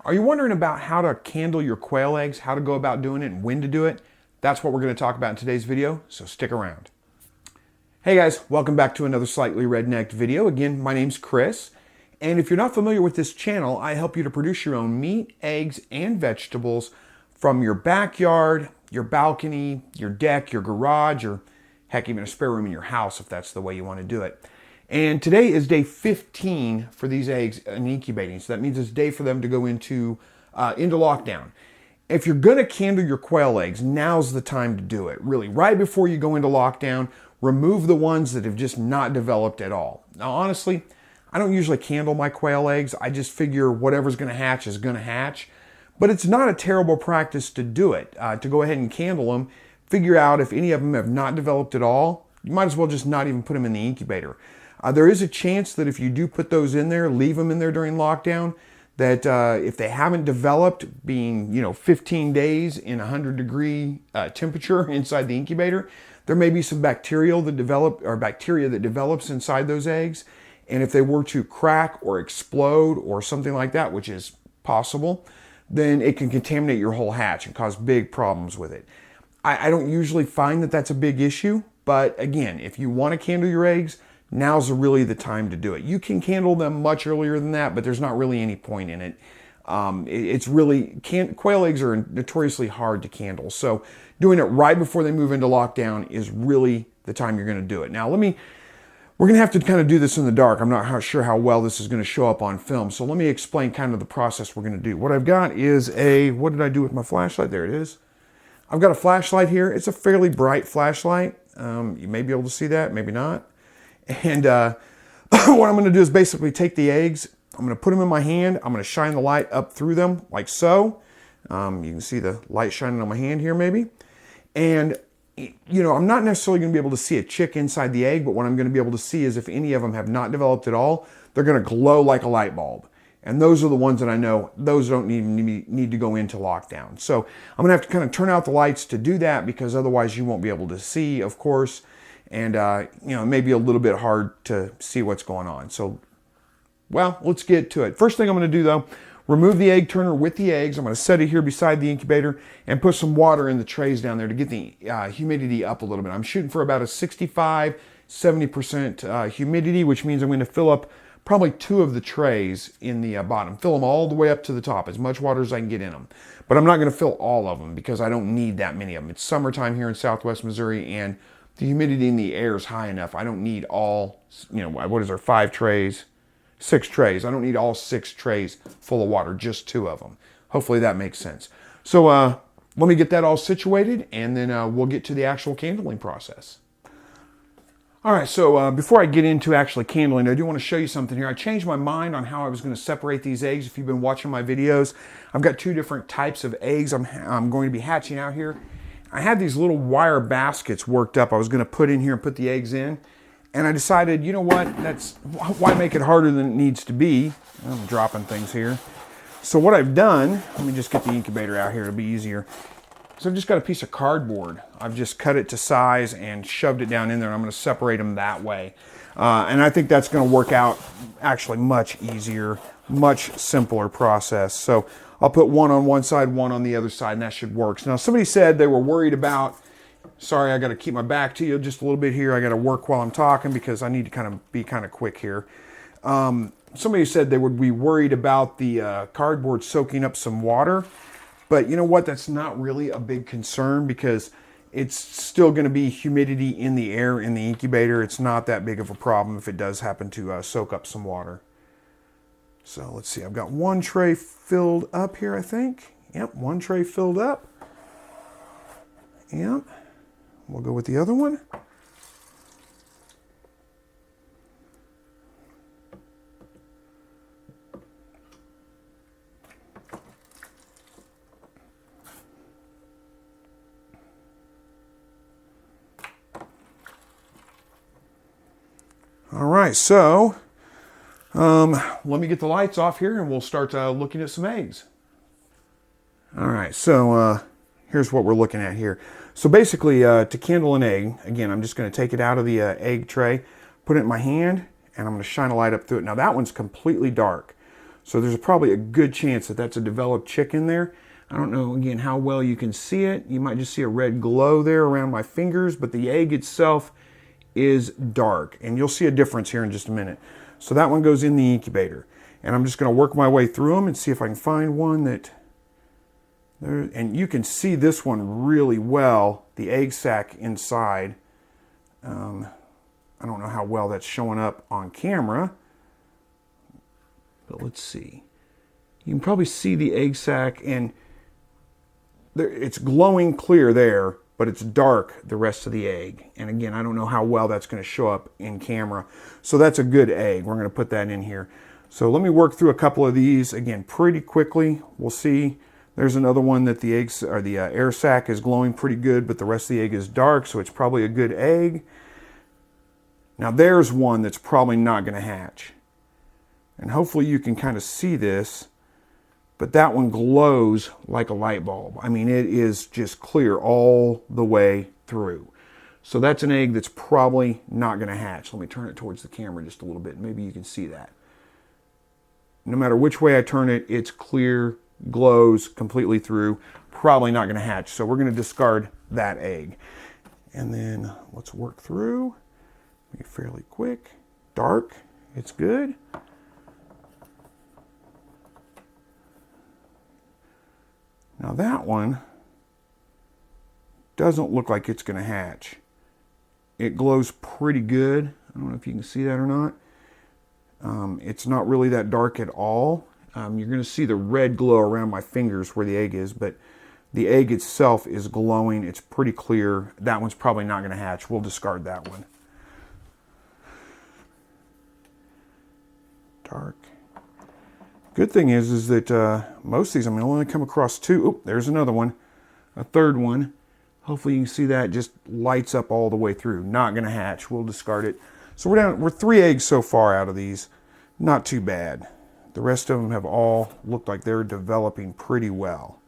Are you wondering about how to candle your quail eggs, how to go about doing it, and when to do it? That's what we're going to talk about in today's video, so stick around. Hey guys, welcome back to another Slightly Rednecked video. Again, my name's Chris, and if you're not familiar with this channel, I help you to produce your own meat, eggs, and vegetables from your backyard, your balcony, your deck, your garage, or heck, even a spare room in your house if that's the way you want to do it. And today is day 15 for these eggs in incubating. So that means it's day for them to go into lockdown. If you're going to candle your quail eggs, now's the time to do it. Really, right before you go into lockdown, remove the ones that have just not developed at all. Now, honestly, I don't usually candle my quail eggs. I just figure whatever's going to hatch is going to hatch. But it's not a terrible practice to do it, to go ahead and candle them, figure out if any of them have not developed at all. You might as well just not even put them in the incubator. There is a chance that if you do put those in there, leave them in there during lockdown, that if they haven't developed, being 15 days in 100-degree temperature inside the incubator, there may be some bacteria that develops inside those eggs. And if they were to crack or explode or something like that, which is possible, then it can contaminate your whole hatch and cause big problems with it. I don't usually find that that's a big issue, but again, if you want to candle your eggs, now's really the time to do it. You can candle them much earlier than that, but there's not really any point in it. Quail eggs are notoriously hard to candle. So doing it right before they move into lockdown is really the time you're going to do it. Now, we're going to have to kind of do this in the dark. I'm not sure how well this is going to show up on film. So let me explain kind of the process we're going to do. What I've got is what did I do with my flashlight? There it is. I've got a flashlight here. It's a fairly bright flashlight. You may be able to see that, maybe not. And what I'm going to do is basically take the eggs, I'm going to put them in my hand, I'm going to shine the light up through them like so. You can see the light shining on my hand here maybe. And, I'm not necessarily going to be able to see a chick inside the egg, but what I'm going to be able to see is if any of them have not developed at all, they're going to glow like a light bulb. And those are the ones that I know, those don't need to go into lockdown. So I'm going to have to kind of turn out the lights to do that because otherwise you won't be able to see, of course. And, it may be a little bit hard to see what's going on. So, well, let's get to it. First thing I'm going to do, though, remove the egg turner with the eggs. I'm going to set it here beside the incubator and put some water in the trays down there to get the humidity up a little bit. I'm shooting for about a 65, 70% humidity, which means I'm going to fill up probably 2 of the trays in the bottom. Fill them all the way up to the top, as much water as I can get in them. But I'm not going to fill all of them because I don't need that many of them. It's summertime here in Southwest Missouri, and the humidity in the air is high enough. I don't need all, what is there, 5 trays? 6 trays. I don't need all 6 trays full of water, just 2 of them. Hopefully that makes sense. So let me get that all situated, and then we'll get to the actual candling process. All right, so before I get into actually candling, I do want to show you something here. I changed my mind on how I was going to separate these eggs. If you've been watching my videos, I've got 2 different types of eggs I'm going to be hatching out here. I had these little wire baskets worked up I was going to put in here and put the eggs in. And I decided, you know what, why make it harder than it needs to be? I'm dropping things here. So what I've done, let me just get the incubator out here, it'll be easier. So I've just got a piece of cardboard. I've just cut it to size and shoved it down in there, and I'm going to separate them that way. And I think that's going to work out actually much easier, much simpler process. So I'll put one on one side, one on the other side, and that should work. Now, somebody said they were worried about, sorry, I got to keep my back to you just a little bit here. I got to work while I'm talking because I need to be kind of quick here. Somebody said they would be worried about the cardboard soaking up some water. But you know what? That's not really a big concern because it's still going to be humidity in the air in the incubator. It's not that big of a problem if it does happen to soak up some water. So let's see, I've got 1 tray filled up here, I think. Yep, 1 tray filled up. Yep, we'll go with the other one. All right, so let me get the lights off here and we'll start looking at some eggs. All right, so here's what we're looking at here. So basically, to candle an egg, again, I'm just going to take it out of the egg tray, put it in my hand, and I'm going to shine a light up through it. Now that one's completely dark. So there's probably a good chance that that's a developed chick in there. I don't know, again, how well you can see it. You might just see a red glow there around my fingers, but the egg itself is dark. And you'll see a difference here in just a minute. So that one goes in the incubator. And I'm just going to work my way through them and see if I can find one that... there. And you can see this one really well, the egg sac inside. I don't know how well that's showing up on camera. But let's see. You can probably see the egg sac, and it's glowing clear there, but it's dark the rest of the egg. And again, I don't know how well that's going to show up in camera. So that's a good egg. We're going to put that in here. So let me work through a couple of these again pretty quickly. We'll see. There's another one that the eggs or the air sac is glowing pretty good, but the rest of the egg is dark, so it's probably a good egg. Now there's one that's probably not going to hatch. And hopefully you can kind of see this, but that one glows like a light bulb. I mean, it is just clear all the way through. So that's an egg that's probably not going to hatch. Let me turn it towards the camera just a little bit. Maybe you can see that. No matter which way I turn it, it's clear, glows completely through. Probably not going to hatch. So we're going to discard that egg. And then let's work through. Be fairly quick. Dark. It's good. Now that one doesn't look like it's going to hatch. It glows pretty good. I don't know if you can see that or not. It's not really that dark at all. You're going to see the red glow around my fingers where the egg is, but the egg itself is glowing. It's pretty clear. That one's probably not going to hatch. We'll discard that one. Dark. Good thing is that most of these, I'm going to only come across two. Oh, there's another one. A third one. Hopefully you can see that just lights up all the way through. Not going to hatch. We'll discard it. So we're 3 eggs so far out of these. Not too bad. The rest of them have all looked like they're developing pretty well.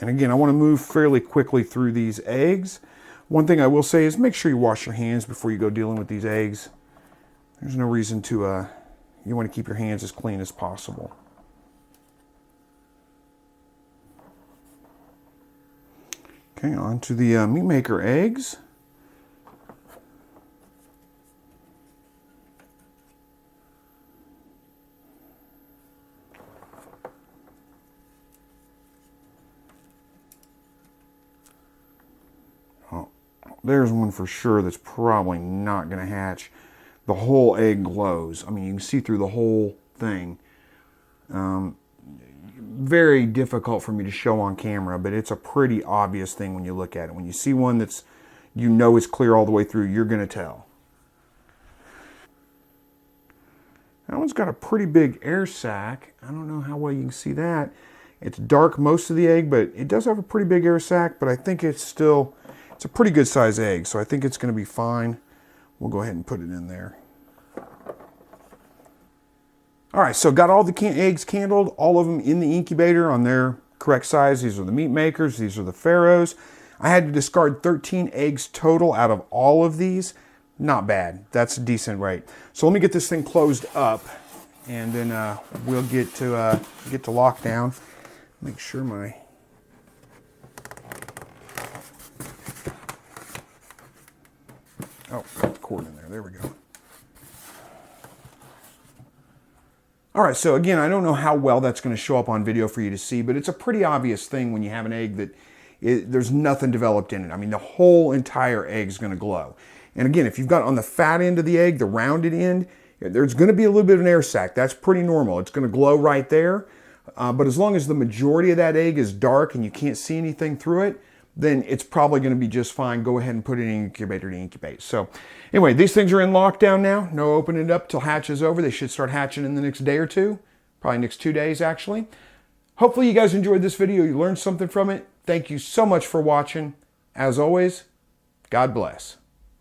And again, I want to move fairly quickly through these eggs. One thing I will say is make sure you wash your hands before you go dealing with these eggs. There's no reason to... you want to keep your hands as clean as possible. Okay, on to the meat maker eggs. Oh, there's one for sure that's probably not going to hatch. The whole egg glows. I mean, you can see through the whole thing. Very difficult for me to show on camera, but it's a pretty obvious thing when you look at it. When you see one that's, you know, is clear all the way through, you're going to tell. That one's got a pretty big air sac. I don't know how well you can see that. It's dark most of the egg, but it does have a pretty big air sac, but I think it's a pretty good size egg, so I think it's going to be fine. We'll go ahead and put it in there. All right, so got all the eggs candled, all of them in the incubator on their correct size. These are the meat makers, these are the Pharaohs. I had to discard 13 eggs total out of all of these. Not bad, that's a decent rate. So let me get this thing closed up, and then we'll get to lockdown. Make sure my... Oh, got the cord in there. There we go. All right, so again, I don't know how well that's going to show up on video for you to see, but it's a pretty obvious thing when you have an egg that there's nothing developed in it. I mean, the whole entire egg is going to glow. And again, if you've got on the fat end of the egg, the rounded end, there's going to be a little bit of an air sac. That's pretty normal. It's going to glow right there. But as long as the majority of that egg is dark and you can't see anything through it, then it's probably going to be just fine. Go ahead and put it in an incubator to incubate. So anyway, these things are in lockdown now. No opening it up till hatch is over. They should start hatching in the next day or two, probably next 2 days actually. Hopefully you guys enjoyed this video. You learned something from it. Thank you so much for watching. As always, God bless.